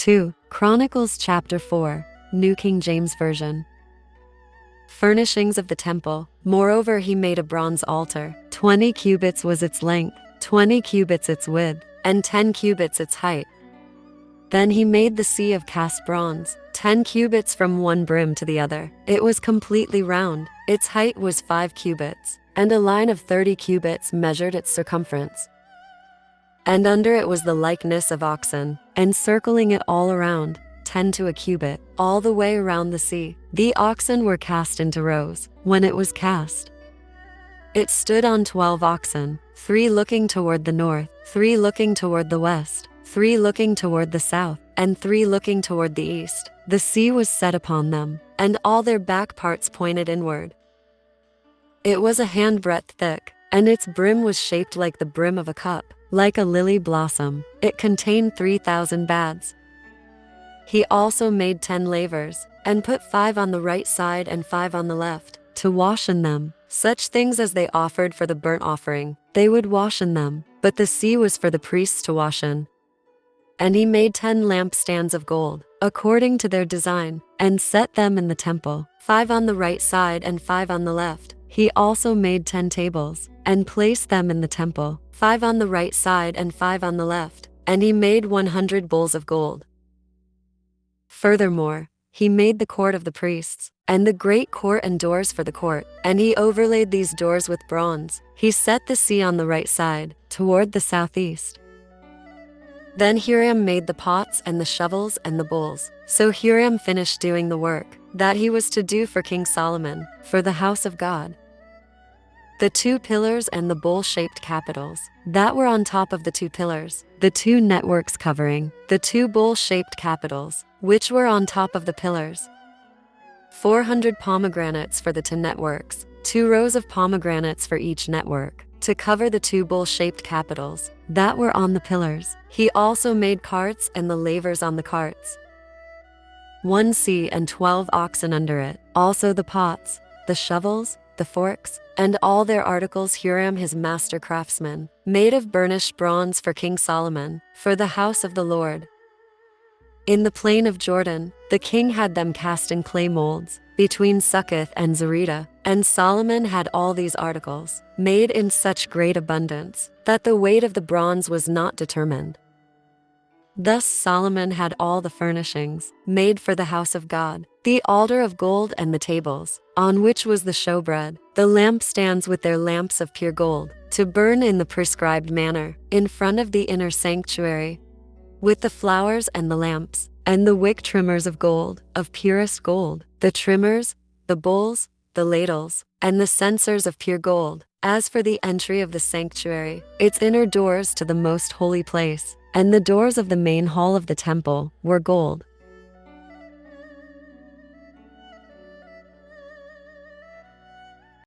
2. Chronicles chapter 4, New King James Version. Furnishings of the temple. Moreover, he made a bronze altar. 20 cubits was its length, 20 cubits its width, and 10 cubits its height. Then he made the sea of cast bronze, 10 cubits from one brim to the other. It was completely round. Its height was 5 cubits, and a line of 30 cubits measured its circumference. And under it was the likeness of oxen, encircling it all around, 10 to a cubit, all the way around the sea. The oxen were cast into rows. When it was cast, it stood on 12 oxen, 3 looking toward the north, 3 looking toward the west, 3 looking toward the south, and 3 looking toward the east. The sea was set upon them, and all their back parts pointed inward. It was a handbreadth thick, and its brim was shaped like the brim of a cup, like a lily blossom. It contained 3,000 baths. He also made 10 lavers, and put 5 on the right side and 5 on the left, to wash in them. Such things as they offered for the burnt offering, they would wash in them, but the sea was for the priests to wash in. And he made 10 lampstands of gold, according to their design, and set them in the temple, 5 on the right side and 5 on the left. He also made 10 tables, and placed them in the temple, 5 on the right side and 5 on the left, and he made 100 bowls of gold. Furthermore, he made the court of the priests, and the great court and doors for the court, and he overlaid these doors with bronze. He set the sea on the right side, toward the southeast. Then Hiram made the pots and the shovels and the bowls. So Hiram finished doing the work that he was to do for King Solomon, for the house of God. The 2 pillars and the bowl-shaped capitals that were on top of the 2 pillars, the 2 networks covering the 2 bowl-shaped capitals, which were on top of the pillars. 400 pomegranates for the 2 networks, 2 rows of pomegranates for each network, to cover the 2 bowl-shaped capitals that were on the pillars. He also made carts and the lavers on the carts. 1 sea and 12 oxen under it, also the pots, the shovels, the forks, and all their articles Hiram his master craftsman, made of burnished bronze for King Solomon, for the house of the Lord. In the plain of Jordan, the king had them cast in clay molds, between Succoth and Zereda, and Solomon had all these articles, made in such great abundance, that the weight of the bronze was not determined. Thus Solomon had all the furnishings, made for the house of God, the altar of gold and the tables, on which was the showbread, the lampstands with their lamps of pure gold, to burn in the prescribed manner, in front of the inner sanctuary, with the flowers and the lamps, and the wick trimmers of gold, of purest gold, the trimmers, the bowls, the ladles, and the censers of pure gold. As for the entry of the sanctuary, its inner doors to the most holy place, and the doors of the main hall of the temple, were gold.